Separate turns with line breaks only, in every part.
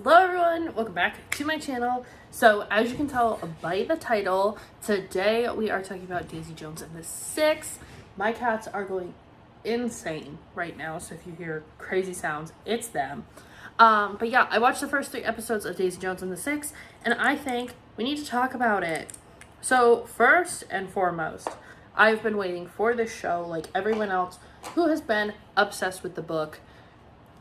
Hello everyone, welcome back to my channel. So as you can tell by the title, today we are talking about Daisy Jones and the Six. My cats are going insane right now, so if you hear crazy sounds, it's them. But yeah, I watched the first 3 episodes of Daisy Jones and the Six, and I think we need to talk about it. So first and foremost, I've been waiting for this show like everyone else who has been obsessed with the book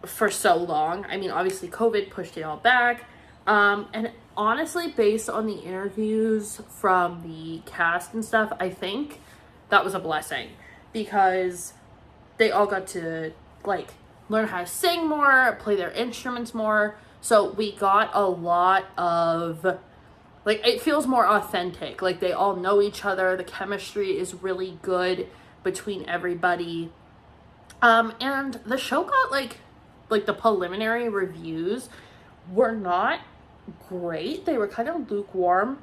for so long. I mean, obviously COVID pushed it all back. And honestly, based on the interviews from the cast and stuff, I think that was a blessing because they all got to like learn how to sing more, play their instruments more. So we got a lot of like, it feels more authentic. Like they all know each other. The chemistry is really good between everybody. And the show got like the preliminary reviews were not great. They were kind of lukewarm.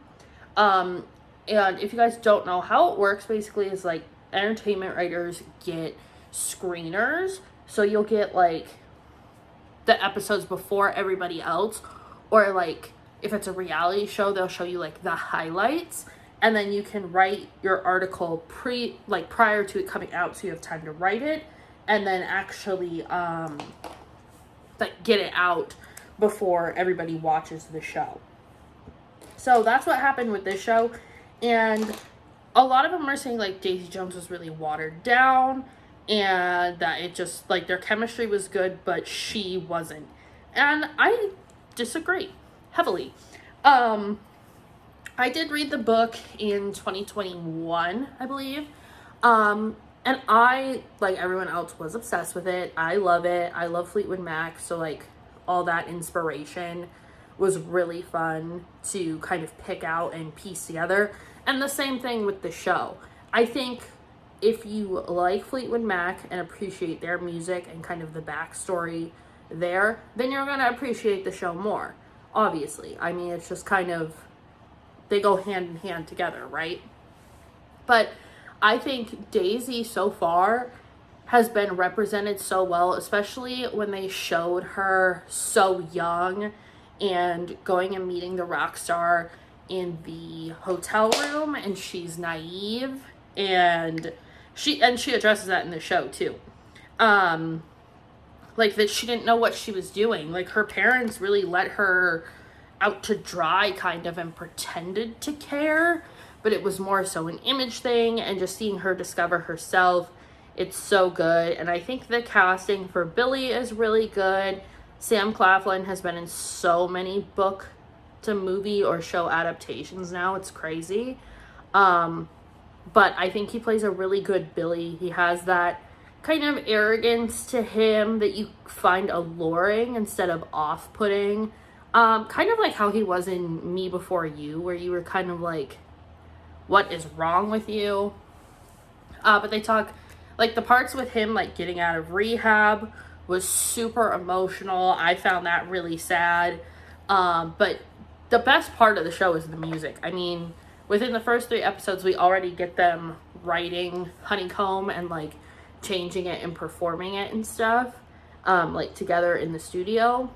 And if you guys don't know how it works, basically is like entertainment writers get screeners. So you'll get like the episodes before everybody else, or like if it's a reality show, they'll show you like the highlights, and then you can write your article prior to it coming out, so you have time to write it and then actually get it out before everybody watches the show. So that's what happened with this show, and a lot of them are saying like Daisy Jones was really watered down and that it just like their chemistry was good but she wasn't, and I disagree heavily. I did read the book in 2021, I believe, and I, like everyone else, was obsessed with it. I love it. I love Fleetwood Mac. So, like, all that inspiration was really fun to kind of pick out and piece together. And the same thing with the show. I think if you like Fleetwood Mac and appreciate their music and kind of the backstory there, then you're going to appreciate the show more, obviously. I mean, it's just kind of, they go hand in hand together, right? But I think Daisy so far has been represented so well, especially when they showed her so young and going and meeting the rock star in the hotel room, and she's naive, and she addresses that in the show too. Like that she didn't know what she was doing. Like her parents really let her out to dry kind of and pretended to care, but it was more so an image thing, and just seeing her discover herself, it's so good. And I think the casting for Billy is really good. Sam Claflin has been in so many book to movie or show adaptations now, it's crazy. But I think he plays a really good Billy. He has that kind of arrogance to him that you find alluring instead of off-putting. Kind of like how he was in Me Before You, where you were kind of like, what is wrong with you? But they talk, like the parts with him like getting out of rehab was super emotional. I found that really sad. But the best part of the show is the music. I mean, within the first 3 episodes, we already get them writing Honeycomb and like changing it and performing it and stuff, like together in the studio,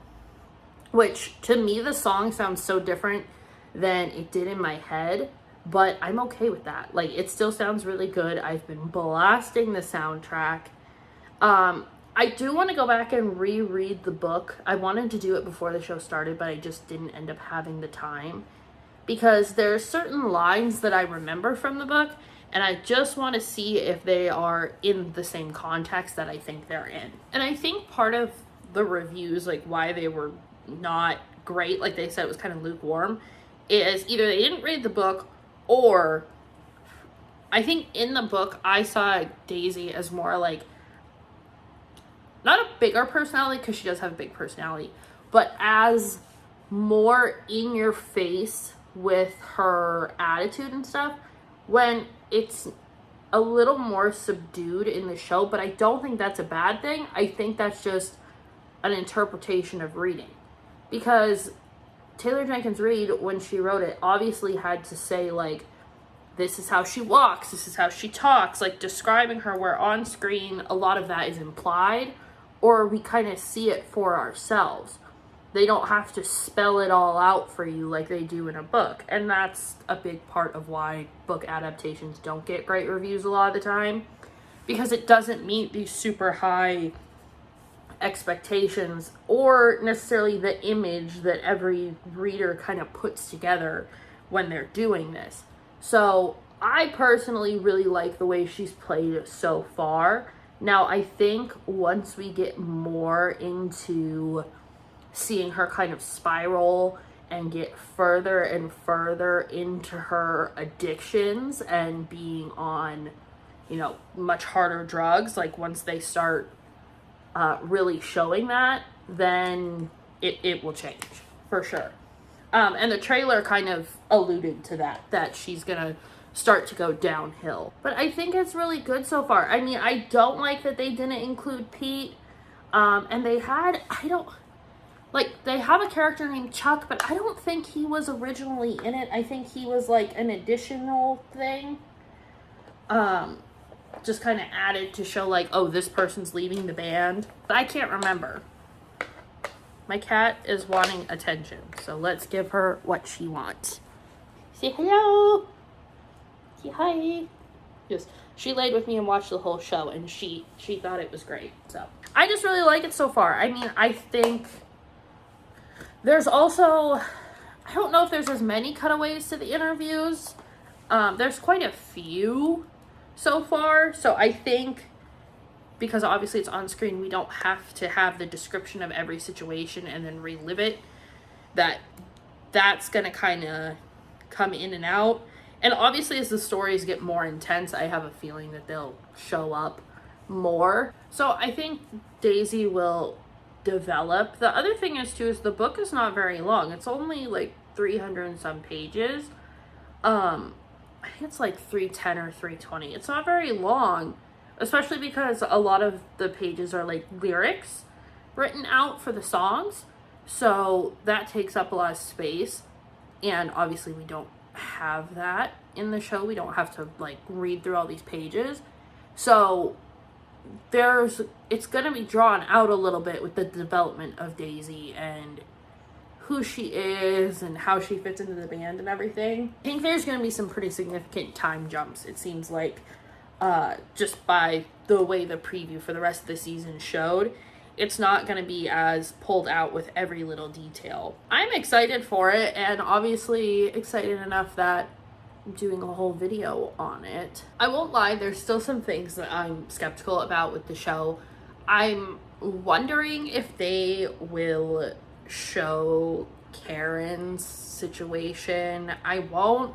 which to me, the song sounds so different than it did in my head. But I'm okay with that. Like, it still sounds really good. I've been blasting the soundtrack. I do want to go back and reread the book. I wanted to do it before the show started, but I just didn't end up having the time. Because there are certain lines that I remember from the book, and I just want to see if they are in the same context that I think they're in. And I think part of the reviews, like why they were not great, like they said it was kind of lukewarm, is either they didn't read the book, or I think in the book, I saw Daisy as more like, not a bigger personality, because she does have a big personality, but as more in your face with her attitude and stuff, when it's a little more subdued in the show. But I don't think that's a bad thing. I think that's just an interpretation of reading, because Taylor Jenkins Reid, when she wrote it, obviously had to say, like, this is how she walks, this is how she talks, like, describing her, where on screen, a lot of that is implied, or we kind of see it for ourselves. They don't have to spell it all out for you like they do in a book. And that's a big part of why book adaptations don't get great reviews a lot of the time, because it doesn't meet these super high expectations or necessarily the image that every reader kind of puts together when they're doing this. So I personally really like the way she's played it so far. Now, I think once we get more into seeing her kind of spiral and get further and further into her addictions and being on, you know, much harder drugs, like once they start really showing that, then it will change for sure. And the trailer kind of alluded to that she's gonna start to go downhill. But I think it's really good so far. I mean, I don't like that they didn't include Pete. And they had, they have a character named Chuck, but I don't think he was originally in it. I think he was like an additional thing. Just kind of added to show like, oh, this person's leaving the band. But I can't remember. My cat is wanting attention, so let's give her what she wants. Say hello. Say hi. Just, she laid with me and watched the whole show, and she thought it was great. So I just really like it so far. I mean, I think there's also, I don't know if there's as many cutaways to the interviews. There's quite a few so far. So I think, because obviously it's on screen, we don't have to have the description of every situation and then relive it. That's going to kind of come in and out. And obviously as the stories get more intense, I have a feeling that they'll show up more. So I think Daisy will develop. The other thing is too, is the book is not very long. It's only like 300 and some pages. I think it's like 310 or 320. It's not very long, especially because a lot of the pages are like lyrics written out for the songs. So that takes up a lot of space. And obviously we don't have that in the show. We don't have to like read through all these pages. So it's going to be drawn out a little bit with the development of Daisy and who she is and how she fits into the band and everything. I think there's going to be some pretty significant time jumps, it seems like, just by the way the preview for the rest of the season showed. It's not going to be as pulled out with every little detail. I'm excited for it, and obviously excited enough that I'm doing a whole video on it. I won't lie, there's still some things that I'm skeptical about with the show. I'm wondering if they will show Karen's situation. I won't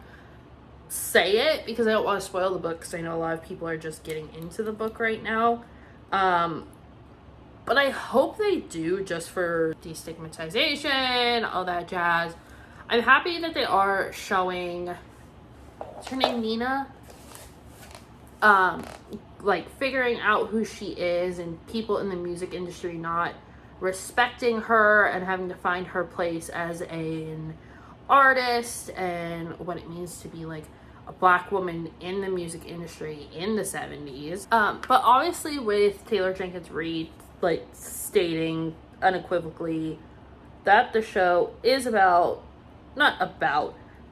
say it because I don't want to spoil the book, because I know a lot of people are just getting into the book right now. But I hope they do, just for destigmatization, all that jazz. I'm happy that they are showing, what's her name, Nina? Like figuring out who she is, and people in the music industry not respecting her and having to find her place as an artist, and what it means to be like a Black woman in the music industry in the 70s. But obviously with Taylor Jenkins Reid like stating unequivocally that the show is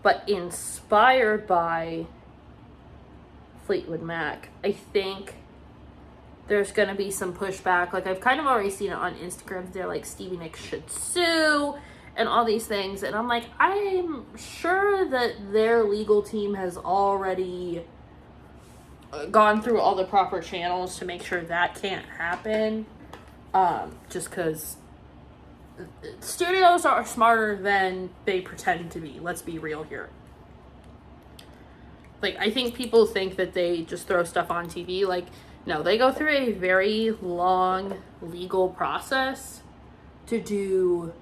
but inspired by Fleetwood Mac, I think there's gonna be some pushback. Like, I've kind of already seen it on Instagram. They're like, Stevie Nicks should sue and all these things. And I'm like, I'm sure that their legal team has already gone through all the proper channels to make sure that can't happen. Just because studios are smarter than they pretend to be. Let's be real here. Like, I think people think that they just throw stuff on TV. Like, no, they go through a very long legal process to do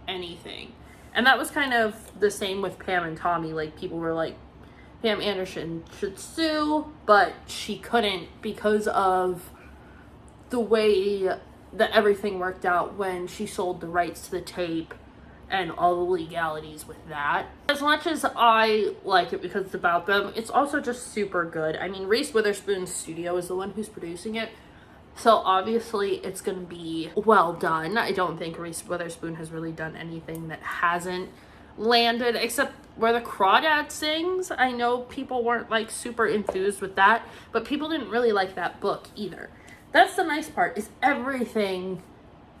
anything. And that was kind of the same with Pam and Tommy. Like, people were like, Pam Anderson should sue, but she couldn't because of the way that everything worked out when she sold the rights to the tape and all the legalities with that. As much as I like it because it's about them, it's also just super good. I mean, Reese Witherspoon's studio is the one who's producing it, So obviously it's going to be well done. I don't think Reese Witherspoon has really done anything that hasn't landed, except where the crawdad sings. I know people weren't like super enthused with that, but people didn't really like that book either. That's the nice part, is everything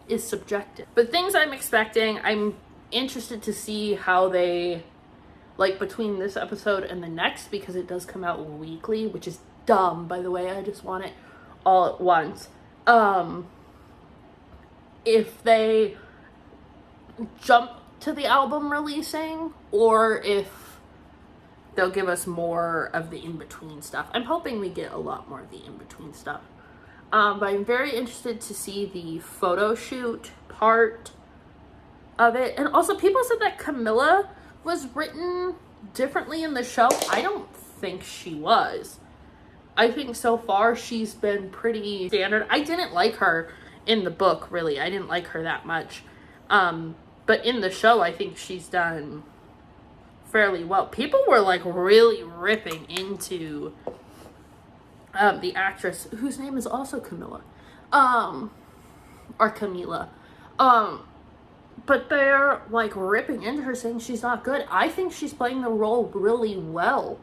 is subjective. But things I'm expecting, I'm interested to see how they, like, between this episode and the next, because it does come out weekly, which is dumb, by the way. I just want it all at once. If they jump to the album releasing, or if they'll give us more of the in-between stuff. I'm hoping we get a lot more of the in-between stuff. But I'm very interested to see the photo shoot part of it. And also, people said that Camilla was written differently in the show. I don't think she was. I think so far she's been pretty standard. I didn't like her in the book, really. I didn't like her that much. But in the show, I think she's done fairly well. People were like really ripping into the actress whose name is also Camilla, or Camila, but they're like ripping into her, saying she's not good. I think she's playing the role really well.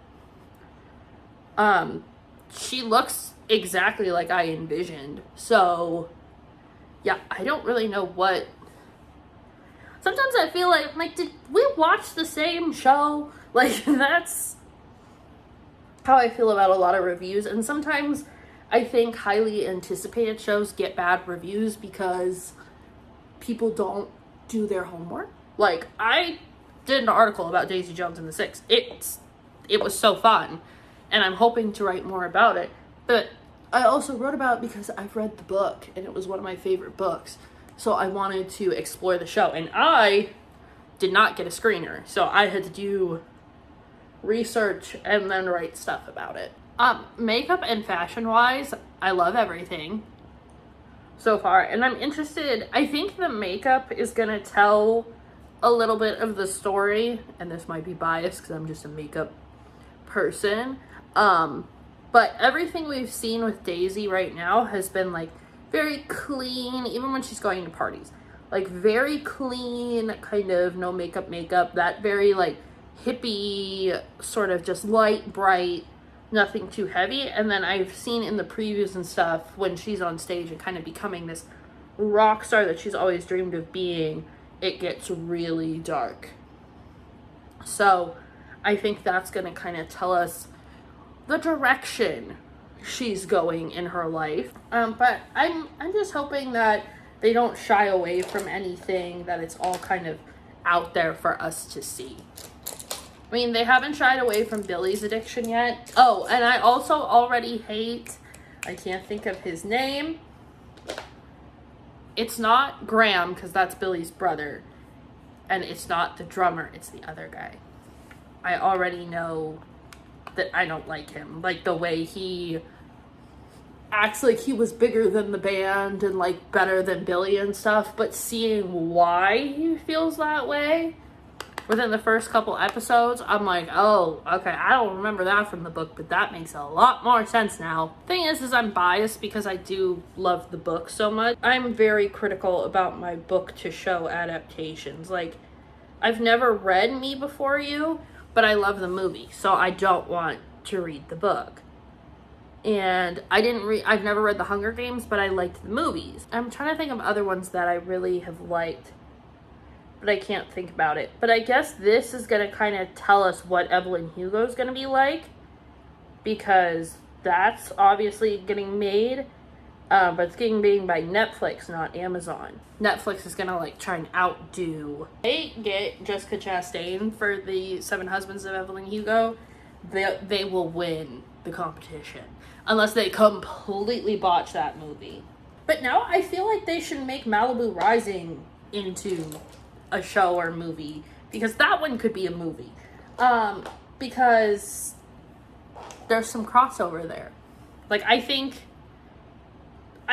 She looks exactly like I envisioned. So yeah, I don't really know what. Sometimes I feel like, did we watch the same show? Like, that's how I feel about a lot of reviews. And sometimes I think highly anticipated shows get bad reviews because people don't do their homework. Like, I did an article about Daisy Jones and the Six. It was so fun, and I'm hoping to write more about it. But I also wrote about it because I've read the book, and it was one of my favorite books. So I wanted to explore the show, and I did not get a screener, so I had to do research and then write stuff about it. Makeup and fashion wise, I love everything so far, and I'm interested. I think the makeup is gonna tell a little bit of the story, and this might be biased because I'm just a makeup person, but everything we've seen with Daisy right now has been like very clean, even when she's going to parties. Like, very clean, kind of no makeup, that very, like, hippie, sort of just light, bright, nothing too heavy. And then I've seen in the previews and stuff, when she's on stage and kind of becoming this rock star that she's always dreamed of being, it gets really dark. So I think that's going to kind of tell us the direction she's going in her life. But I'm just hoping that they don't shy away from anything, that it's all kind of out there for us to see. I mean, they haven't shied away from Billy's addiction yet. Oh, and I also already hate, I can't think of his name. It's not Graham, because that's Billy's brother. And it's not the drummer, it's the other guy. I already know that I don't like him. Like, the way he acts like he was bigger than the band and like better than Billy and stuff, but seeing why he feels that way within the first couple episodes, I'm like, oh, okay, I don't remember that from the book, but that makes a lot more sense now. Thing is I'm biased because I do love the book so much. I'm very critical about my book to show adaptations. Like, I've never read Me Before You, but I love the movie, so I don't want to read the book. And I've never read The Hunger Games, but I liked the movies. I'm trying to think of other ones that I really have liked, but I can't think about it. But I guess this is going to kind of tell us what Evelyn Hugo is going to be like, because that's obviously getting made, but it's getting made by Netflix, not Amazon. Netflix is going to like try and outdo. They get Jessica Chastain for the Seven Husbands of Evelyn Hugo, they will win the competition. Unless they completely botch that movie. But now I feel like they should make Malibu Rising into a show or movie, because that one could be a movie. Because there's some crossover there. Like, I'm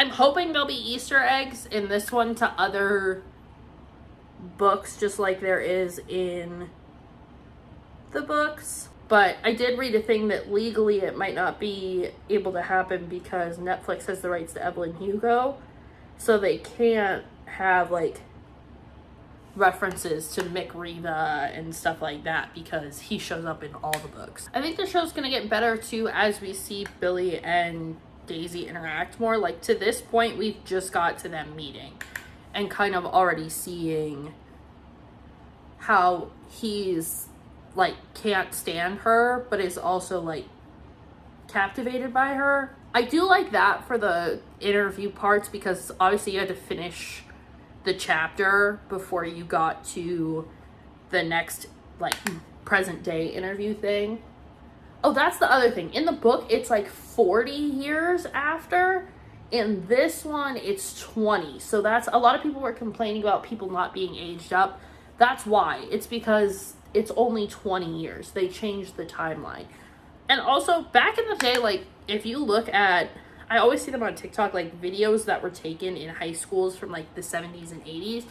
hoping there'll be Easter eggs in this one to other books, just like there is in the books. But I did read a thing that legally it might not be able to happen because Netflix has the rights to Evelyn Hugo. So they can't have, like, references to Mick Riva and stuff like that because he shows up in all the books. I think the show's gonna get better too as we see Billy and Daisy interact more. Like, to this point, we've just got to them meeting and kind of already seeing how he's, like, can't stand her, but is also, like, captivated by her. I do like that for the interview parts because obviously you had to finish the chapter before you got to the next, like, present day interview thing. Oh, that's the other thing. In the book, it's like 40 years after. In this one, it's 20. So that's, a lot of people were complaining about people not being aged up. That's why. It's because it's only 20 years. They changed the timeline. And also, back in the day, like, if you look at, I always see them on TikTok, like, videos that were taken in high schools from, like, the 70s and 80s.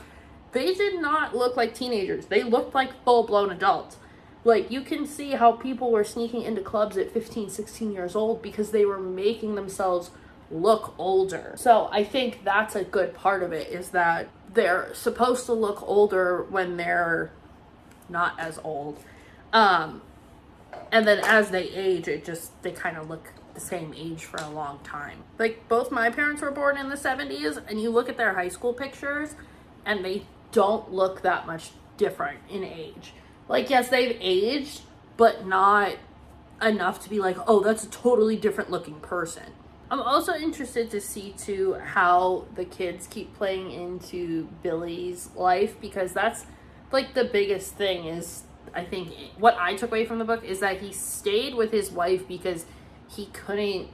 They did not look like teenagers. They looked like full-blown adults. Like, you can see how people were sneaking into clubs at 15, 16 years old because they were making themselves look older. So I think that's a good part of it, is that they're supposed to look older when they're not as old. And then as they age, they kind of look the same age for a long time. Like, both my parents were born in the 70s, and you look at their high school pictures, and they don't look that much different in age. Like, yes, they've aged, but not enough to be like, oh, that's a totally different looking person. I'm also interested to see, too, how the kids keep playing into Billy's life, because that's, like, the biggest thing is, I think, what I took away from the book is that he stayed with his wife because he couldn't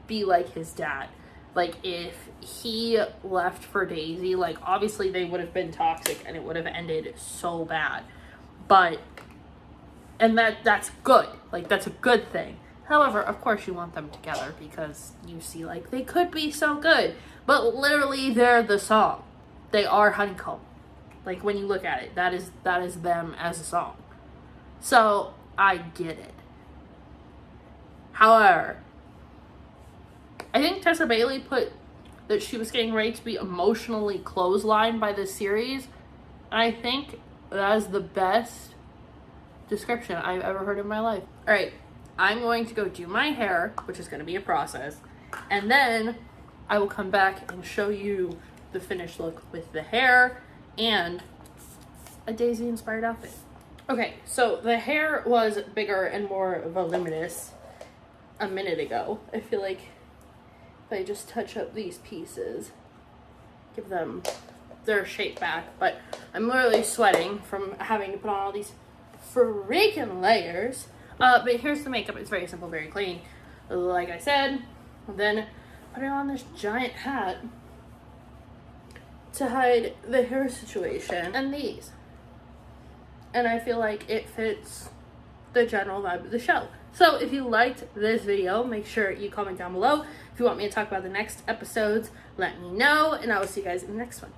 be like his dad. Like, if he left for Daisy, like, obviously they would have been toxic and it would have ended so bad. But, and that's good. Like, that's a good thing. However, of course you want them together because you see, like, they could be so good. But literally, they're the song. They are Honeycomb. Like, when you look at it, that is them as a song. So, I get it. However, I think Tessa Bailey put that she was getting ready to be emotionally clotheslined by this series. I think that is the best description I've ever heard in my life. Alright, I'm going to go do my hair, which is going to be a process, and then I will come back and show you the finished look with the hair and a Daisy-inspired outfit. Okay, so the hair was bigger and more voluminous a minute ago. I feel like if I just touch up these pieces, give them their shape back, but I'm literally sweating from having to put on all these freaking layers. But here's the makeup. It's very simple, very clean. Like I said, then put on this giant hat to hide the hair situation, and these. And I feel like it fits the general vibe of the show. So if you liked this video, make sure you comment down below. If you want me to talk about the next episodes, let me know, and I will see you guys in the next one.